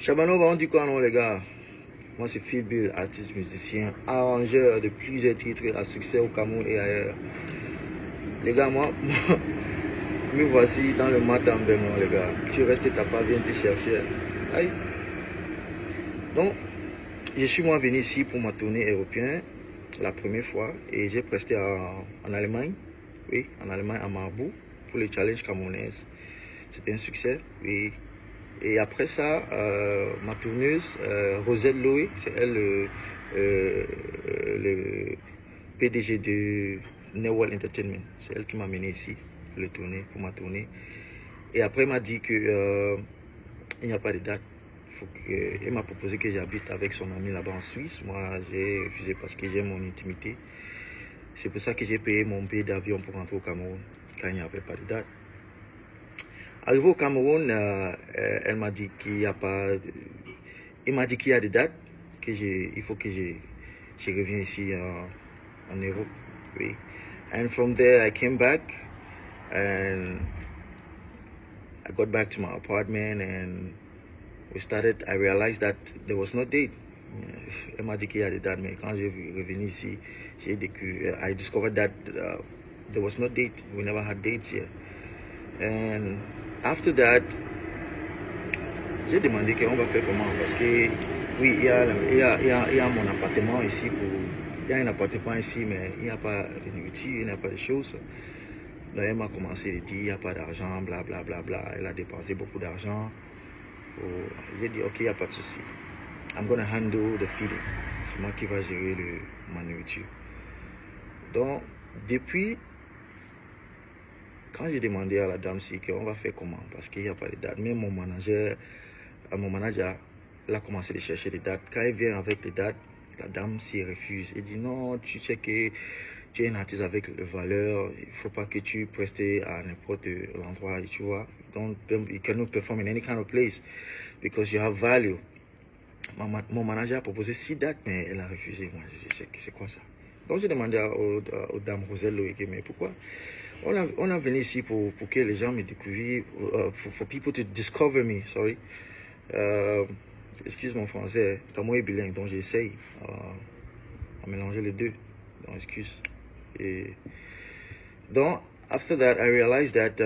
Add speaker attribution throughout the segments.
Speaker 1: Chabanova, on dit quoi non les gars? Moi c'est Phil Bill, artiste, musicien, arrangeur de plusieurs titres à succès au Cameroun et ailleurs. Les gars, moi me voici dans le matin bémol les gars. Tu restes ta part, viens te chercher. Aïe. Donc, je suis moi venu ici pour ma tournée européenne, la première fois, et j'ai presté en Allemagne, oui, en Allemagne à Marbourg, pour les challenges camerounaises. C'était un succès, oui. Et après ça, ma tourneuse, Rosette Loé, c'est elle le PDG de Newell Entertainment. C'est elle qui m'a mené ici pour ma tournée. Et après, elle m'a dit que il n'y a pas de date. Elle m'a proposé que j'habite avec son ami là-bas en Suisse. Moi, j'ai refusé parce que j'ai mon intimité. C'est pour ça que j'ai payé mon billet d'avion pour rentrer au Cameroun quand il n'y avait pas de date. Arrivé au Cameroun, elle m'a dit qu'il n'y a pas... Il m'a dit qu'il y a des dates, il faut que je revienne ici en Europe. Oui. And from there, I came back and I got back to my apartment and I realized that there was no date. Elle m'a dit qu'il y a des dates, mais quand j'ai revenu ici, I discovered that there was no date. We never had dates here. And after that, j'ai demandé qu'on va faire comment, parce que oui, il y a mon appartement ici, il y a un appartement ici, mais il n'y a pas de nourriture, il n'y a pas de choses. Donc elle m'a commencé à dire, il n'y a pas d'argent, bla bla bla bla. Elle a dépensé beaucoup d'argent. J'ai dit, ok, il n'y a pas de souci. I'm gonna handle the feeding. C'est moi qui va gérer ma nourriture. Donc, depuis, quand j'ai demandé à la dame si on va faire comment, parce qu'il n'y a pas de date, même mon manager, elle a commencé à chercher des dates. Quand elle vient avec les dates, la dame s'y refuse. Elle dit non, tu sais que tu es un artiste avec les valeurs, il ne faut pas que tu prestes à n'importe l'endroit, tu vois. Donc, you cannot perform in any kind of place because you have value. Mon manager a proposé 6 dates, mais elle a refusé. Moi, je sais c'est quoi ça. Donc, j'ai demandé aux dames Roselle Loïc, mais pourquoi on a venu ici pour que les gens me découvrent, for people to discover me, sorry. Excuse mon français, moi est bilingue, donc j'essaye à mélanger les deux. Donc, excuse. Donc, after that, I realized that,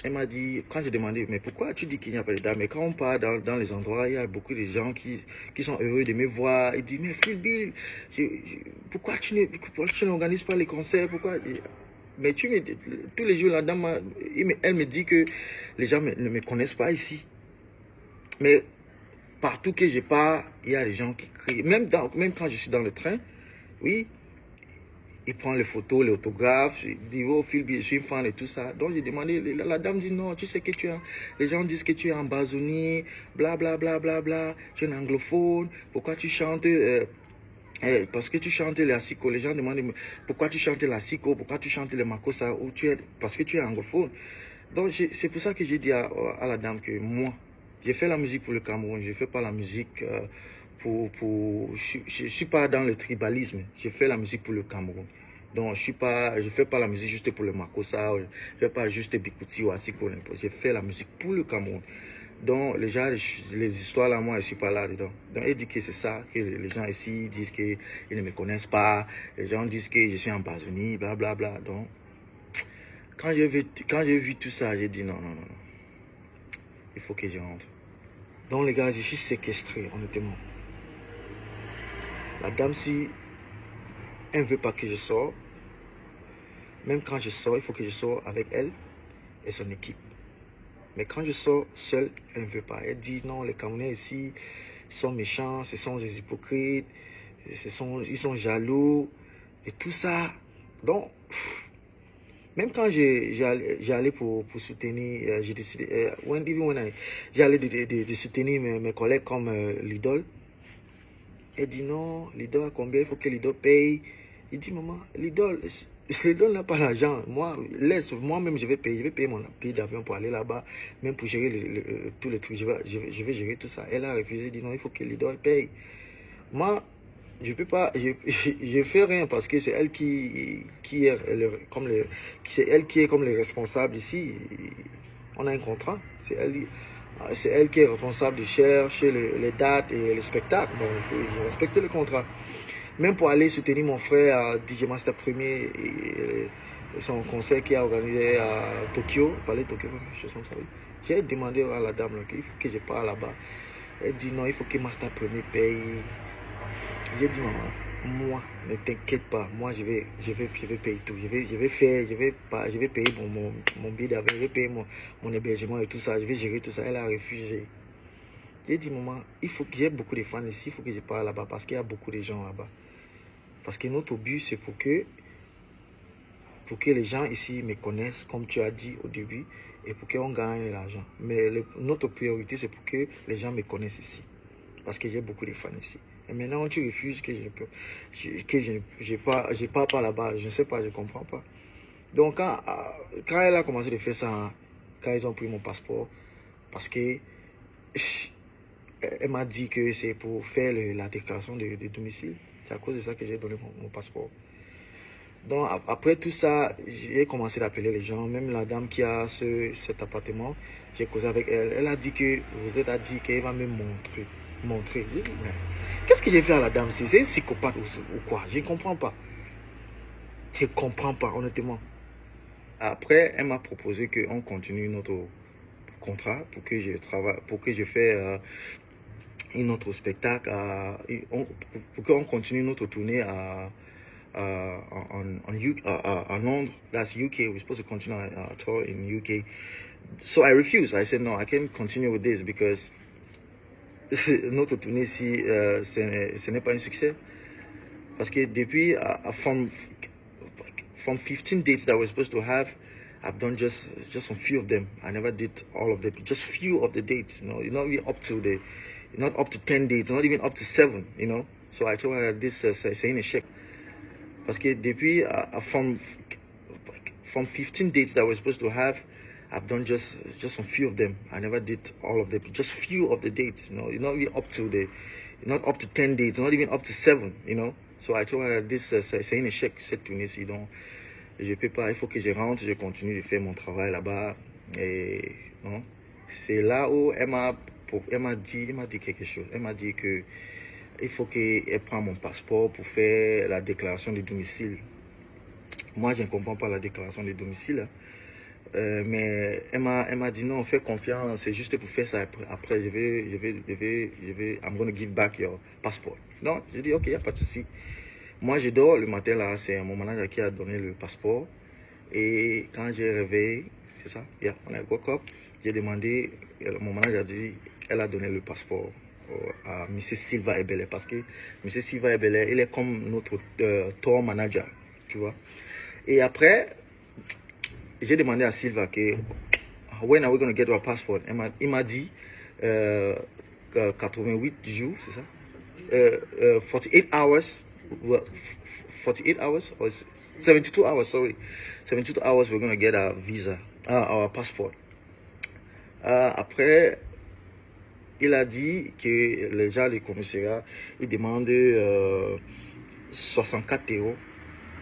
Speaker 1: elle m'a dit, quand j'ai demandé, mais pourquoi tu dis qu'il n'y a pas de date? Mais quand on part dans les endroits, il y a beaucoup de gens qui sont heureux de me voir. Ils disent, mais Phil Bill, pourquoi tu n'organises pas les concerts? Mais tous les jours, la dame, elle me dit que les gens ne me connaissent pas ici. Mais partout que je pars, il y a des gens qui crient. Même quand je suis dans le train, oui, ils prennent les photos, les autographes, ils disent, oh Phil, je suis fan et tout ça. Donc j'ai demandé, la dame dit, non, tu sais que les gens disent que tu es ambazonier, bla bla bla bla bla, tu es un anglophone, pourquoi tu chantes, parce que tu chantes les asiko, les gens demandent, pourquoi tu chantes les asiko, pourquoi tu chantes les makossa, parce que tu es anglophone. Donc c'est pour ça que j'ai dit à la dame que moi, j'ai fait la musique pour le Cameroun, je ne fais pas la musique je ne suis pas dans le tribalisme, je fais la musique pour le Cameroun. Donc je ne fais pas la musique juste pour le Makossa, je ne fais pas juste Bikouti ou Asiko, je fais la musique pour le Cameroun. Donc les histoires là, moi je ne suis pas là dedans. Donc elle dit que c'est ça, que les gens ici disent qu'ils ne me connaissent pas, les gens disent que je suis en Bazonie, bla bla bla. Donc quand j'ai vu tout ça, j'ai dit non, il faut que je rentre. Donc les gars, je suis séquestré, honnêtement. La dame, si elle ne veut pas que je sorte, même quand je sors, il faut que je sorte avec elle et son équipe. Mais quand je sors seul, elle ne veut pas. Elle dit non, les Camerounais ici sont méchants, ce sont des hypocrites, ils sont jaloux et tout ça. Donc, même quand j'allais pour soutenir, j'ai décidé, j'allais de soutenir mes collègues comme l'idole. Elle dit non, l'idole combien, il faut que l'idole paye. Il dit maman, l'idole n'a pas l'argent. Moi-même je vais payer mon billet d'avion pour aller là-bas, même pour gérer tous les trucs, je vais gérer tout ça. Elle a refusé, elle dit non, il faut que l'idole paye. Moi, je peux pas, je fais rien parce que c'est elle c'est elle qui est comme le responsable ici. On a un contrat, c'est elle. C'est elle qui est responsable de chercher les dates et les spectacles. Donc, j'ai respecté le contrat. Même pour aller soutenir mon frère à DJ Master Premier et son concert qu'il a organisé à Tokyo, palais de Tokyo, quelque chose comme ça. J'ai demandé à la dame qu'il faut que je parle là-bas. Elle dit non, il faut que Master Premier paye. J'ai dit maman, moi, ne t'inquiète pas, moi je vais payer tout. Je vais payer mon billet d'avion, je vais payer mon hébergement et tout ça, je vais gérer tout ça. Elle a refusé. J'ai dit maman, il faut qu'il y ait beaucoup de fans ici, il faut que je parle là-bas parce qu'il y a beaucoup de gens là-bas. Parce que notre but, c'est pour que les gens ici me connaissent, comme tu as dit au début, et pour qu'on gagne l'argent. Mais notre priorité, c'est pour que les gens me connaissent ici. Parce que j'ai beaucoup de fans ici. Et maintenant, tu refuses que je pars pas là-bas. Je ne sais pas, je ne comprends pas. Donc, quand elle a commencé de faire ça, quand ils ont pris mon passeport, parce que elle m'a dit que c'est pour faire la déclaration de domicile. C'est à cause de ça que j'ai donné mon passeport. Donc, après tout ça, j'ai commencé à appeler les gens. Même la dame qui a cet appartement, j'ai causé avec elle. Elle a dit que Rosette a dit qu'elle va me montrer. J'ai dit, mais qu'est-ce que j'ai fait à la dame? C'est une psychopathe ou quoi? Je ne comprends pas. Je ne comprends pas, honnêtement. Après, elle m'a proposé qu'on continue notre contrat pour que je travaille, pour que je fasse un autre spectacle, pour qu'on continue notre tournée on Londres. That's UK. We're supposed to continue our tour in UK. So I refused. I said, no, I can't continue with this because notre tournée ici, ce n'est pas un succès. Parce que depuis, from 15 dates that we're supposed to have, I've done just a few of them. I never did all of them. Just few of the dates. You're not even up to 10 dates, not even up to 7. So I told her that this c'est un échec. Parce que depuis, from 15 dates that we're supposed to have, I've done just a few of them. I never did all of them. Just few of the dates. You're not even not up to 10 dates, not even up to 7. So I told her that this c'est un échec cette tournée-ci. Donc, je peux pas. Il faut que je rentre, je continue de faire mon travail là-bas. Et c'est là où elle m'a dit quelque chose. Elle m'a dit que il faut qu'elle prenne mon passeport pour faire la déclaration de domicile. Moi, je ne comprends pas la déclaration de domicile. Mais elle m'a dit non, fais confiance, c'est juste pour faire ça. Après, I'm going to give back your passport. Non, j'ai dit ok, il n'y a pas de souci. Moi, je dors le matin là, c'est mon manager qui a donné le passeport. Et quand j'ai réveillé, c'est ça, on a woke up, j'ai demandé, mon manager a dit, elle a donné le passeport à M. Silva Ebele parce que M. Silva Ebele, il est comme notre tour manager, tu vois. Et après, j'ai demandé à Silva que when are we going to get our passport? Il m'a dit 88 jours, c'est ça? 48 hours. 48 hours or 72 hours, sorry. 72 hours we're going to get our visa, our passport. Après, il a dit que les gens du commissariat, ils demandent 64 €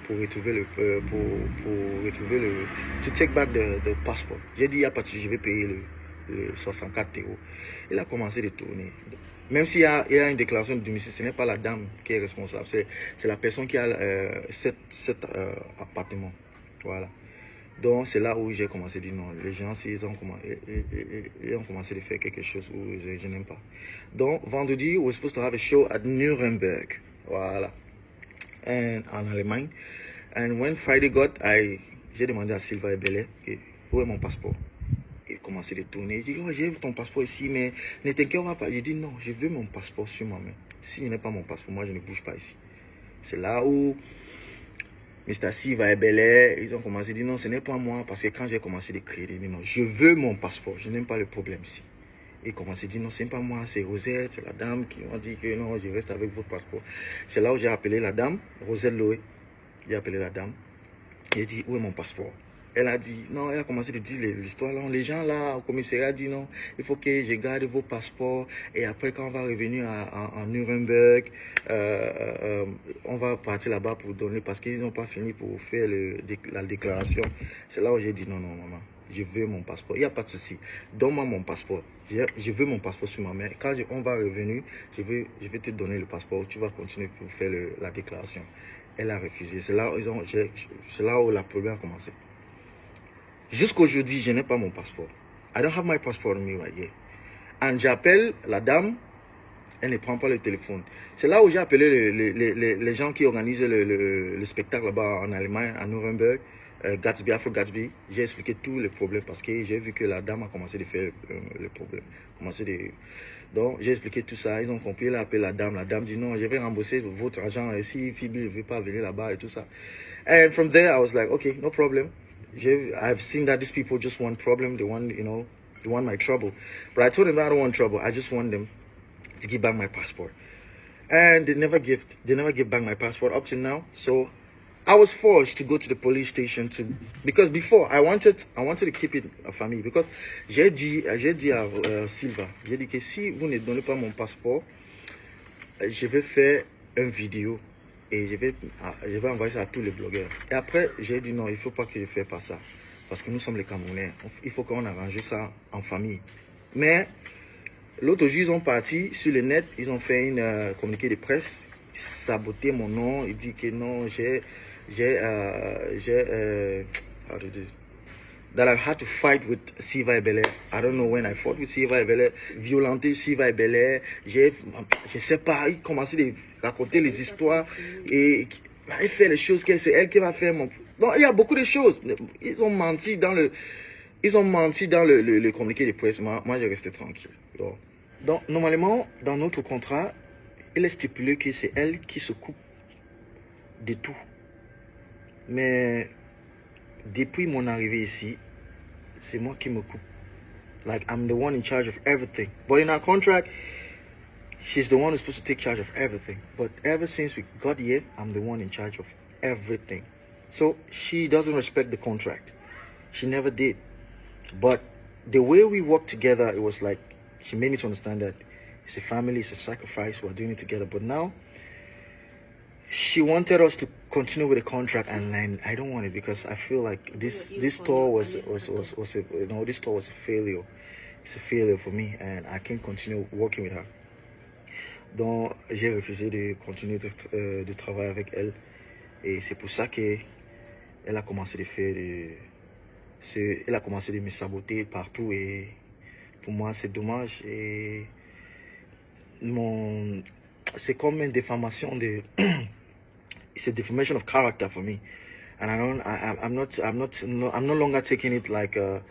Speaker 1: pour retrouver to take back the passport. J'ai dit, il n'y a pas de souci, je vais payer le 64 €. Il a commencé de tourner. Même s'il y a une déclaration de domicile, ce n'est pas la dame qui est responsable, c'est la personne qui a cet appartement. Voilà. Donc c'est là où j'ai commencé à dire non. Les gens, ils ont commencé à faire quelque chose où je n'aime pas. Donc vendredi, we're supposed to have a show at Nuremberg. Voilà. En Allemagne. And when Friday j'ai demandé à Silva Ebele où est mon passeport. Il commençait de tourner. Il dit, oh, j'ai ton passeport ici, mais ne t'inquiète pas. J'ai dit, non, je veux mon passeport sur ma main. Si je n'ai pas mon passeport, moi, je ne bouge pas ici. C'est là où Mr. Silva Ebele, ils ont commencé à dire, non, ce n'est pas moi. Parce que quand j'ai commencé à écrire, il dit, non, je veux mon passeport. Je n'aime pas le problème ici. Il commençait à dire, non, ce n'est pas moi, c'est Rosette, c'est la dame qui m'a dit que non, je reste avec votre passeport. C'est là où j'ai appelé la dame, Rosette Loé. J'ai appelé la dame. J'ai dit, où est mon passeport? Elle a dit, non, elle a commencé à dire l'histoire. Les gens là, au commissariat, dit non, il faut que je garde vos passeports. Et après, quand on va revenir à Nuremberg, on va partir là-bas pour donner, parce qu'ils n'ont pas fini pour faire la déclaration. C'est là où j'ai dit, non, non, maman, je veux mon passeport. Il n'y a pas de souci. Donne-moi mon passeport. Je veux mon passeport sur ma main. Quand on va revenir, je vais te donner le passeport. Tu vas continuer pour faire la déclaration. Elle a refusé. C'est là où le problème a commencé. Jusqu'aujourd'hui, je n'ai pas mon passeport. I don't have my passport on me right here. And j'appelle la dame, elle ne prend pas le téléphone. C'est là où j'ai appelé les gens qui organisent le spectacle là-bas en Allemagne, à Nuremberg, Gatsby, Afro Gatsby. J'ai expliqué tous les problèmes parce que j'ai vu que la dame a commencé à faire le problème. Donc, j'ai expliqué tout ça. Ils ont compris. Il a appelé la dame. La dame dit non, je vais rembourser votre argent. Et si Phoebe ne veut pas venir là-bas et tout ça. And from there, I was like, okay, no problem. I've seen that these people just want problem. They want, they want my trouble. But I told them I don't want trouble. I just want them to give back my passport. And they never give back my passport up to now. So I was forced to go to the police station because before I wanted to keep it a famille because j'ai dit à Silva, j'ai dit que si vous ne donnez pas mon passeport, je vais faire une vidéo et je vais envoyer ça à tous les blogueurs. Et après, j'ai dit non, il ne faut pas que je fasse pas ça. Parce que nous sommes les Camerounais. Il faut qu'on arrange ça en famille. Mais l'autre jour, ils ont parti sur le net, ils ont fait une communiqué de presse, saboté mon nom, ils disent que non, that I had to fight with Siva Ebele. I don't know when I fought with Siva Ebele, violenté Siva Ebele, je sais pas, ils commençaient à raconter les histoires et faire les choses que c'est elle qui va faire mon... Donc il y a beaucoup de choses. Ils ont menti dans le communiqué de presse. Moi j'ai resté tranquille. Donc normalement, dans notre contrat, il est stipulé que c'est elle qui se coupe de tout. Mais depuis mon arrivée ici, c'est moi qui me coupe. Like, I'm the one in charge of everything. But in our contract, she's the one who's supposed to take charge of everything. But ever since we got here, I'm the one in charge of everything. So she doesn't respect the contract. She never did. But the way we work together, it was like, she made me to understand that it's a family, it's a sacrifice, we're doing it together. But now, she wanted us to continue with the contract, and I don't want it because I feel like this store was a failure. It's a failure for me, and I can't continue working with her. Donc j'ai refusé de continuer de travailler avec elle, et c'est pour ça que elle a commencé elle a commencé de me saboter partout, et pour moi c'est dommage, et c'est comme une déformation de it's a defamation of character for me, and I'm no longer taking it like a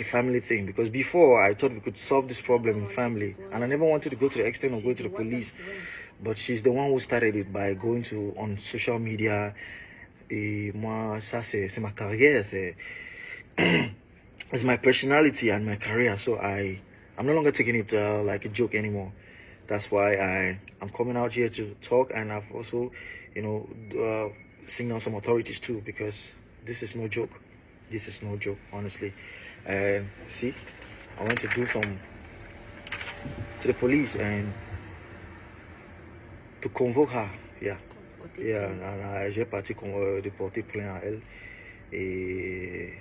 Speaker 1: family thing, because before I thought we could solve this problem in family, and I never wanted to go to the extent of going to the police, but she's the one who started it by going on social media. Et moi, ça c'est ma carrière, it's my personality and my career, so I'm no longer taking it like a joke anymore. That's why I'm coming out here to talk, and I've also, signaled some authorities too, because this is no joke. This is no joke, honestly. And see, I went to do some to the police and to convoke her. Yeah. And j'ai parti de porter plainte à elle. Et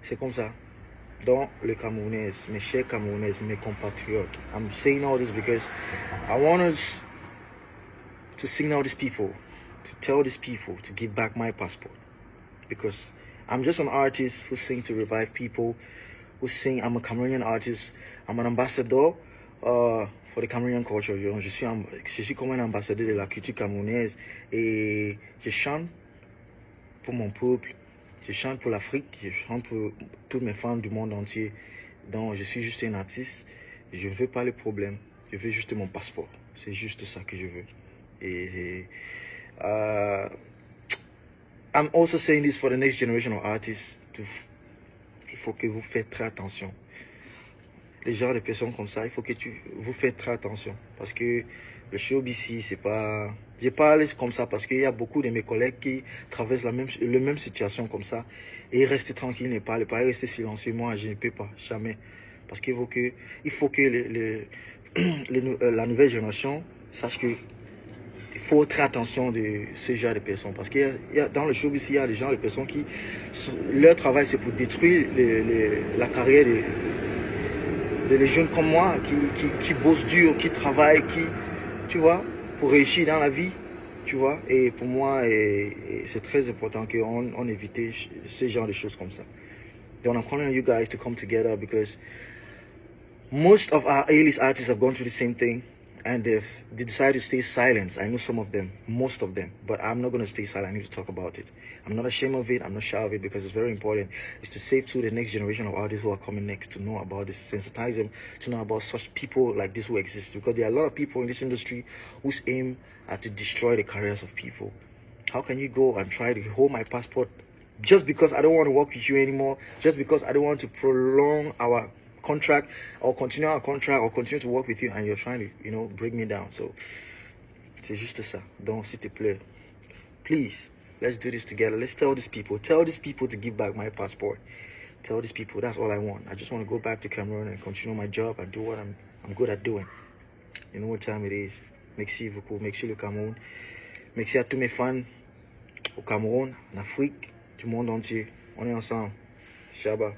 Speaker 1: c'est comme ça. Donc, les Camerounais, mes chers Camerounais, mes compatriotes, I'm saying all this because I want us to signal these people, to tell these people to give back my passport. Because I'm just an artist who sing to revive people, who sing. I'm a Cameroonian artist. I'm an ambassador for the Cameroonian culture. Je suis comme un ambassadeur de la culture camerounaise, et je chante pour mon peuple. Je chante pour l'Afrique, je chante pour toutes mes fans du monde entier. Donc, je suis juste un artiste. Je ne veux pas le problème. Je veux juste mon passeport. C'est juste ça que je veux. Et I'm also saying this for the next generation of artists. Il faut que vous faites très attention. Les genres de personnes comme ça, il faut que vous faites très attention. Parce que le showbiz ici, c'est pas... Je parle comme ça parce qu'il y a beaucoup de mes collègues qui traversent la même situation comme ça. Et ils restent tranquilles, ne parlent pas, ils restent silencieux. Moi, je ne peux pas, jamais. Parce qu'il faut que la nouvelle génération sache que il faut très attention de ce genre de personnes. Parce qu'il y a dans le showbiz, il y a des gens, des personnes qui, leur travail c'est pour détruire la carrière de les jeunes comme moi, qui bossent dur, qui travaillent, tu vois, pour réussir dans la vie. Tu vois, et pour moi, c'est très important qu'on évite ce genre de choses comme ça. Donc, I'm calling on you guys to come together because most of our A-list artists have gone through the same thing and they decided to stay silent. I know some of them, most of them, but I'm not going to stay silent. I need to talk about it. I'm not ashamed of it. I'm not shy of it because it's very important. It's to save to the next generation of artists who are coming next to know about this, sensitize them to know about such people like this who exist, because there are a lot of people in this industry whose aim are to destroy the careers of people. How can you go and try to hold my passport just because I don't want to work with you anymore, just because I don't want to prolong our contract or continue our contract or continue to work with you, and you're trying to, you know, break me down? So c'est juste ça. Donc s'il te plaît, please, let's do this together. Let's tell these people to give back my passport. Tell these people, that's all I want. I just want to go back to Cameroon and continue my job and do what I'm good at doing. You know what time it is. Merci beaucoup, merci le Cameroun. Merci à tous mes fans au Cameroun, en Afrique, du monde entier. On est ensemble. Shabba.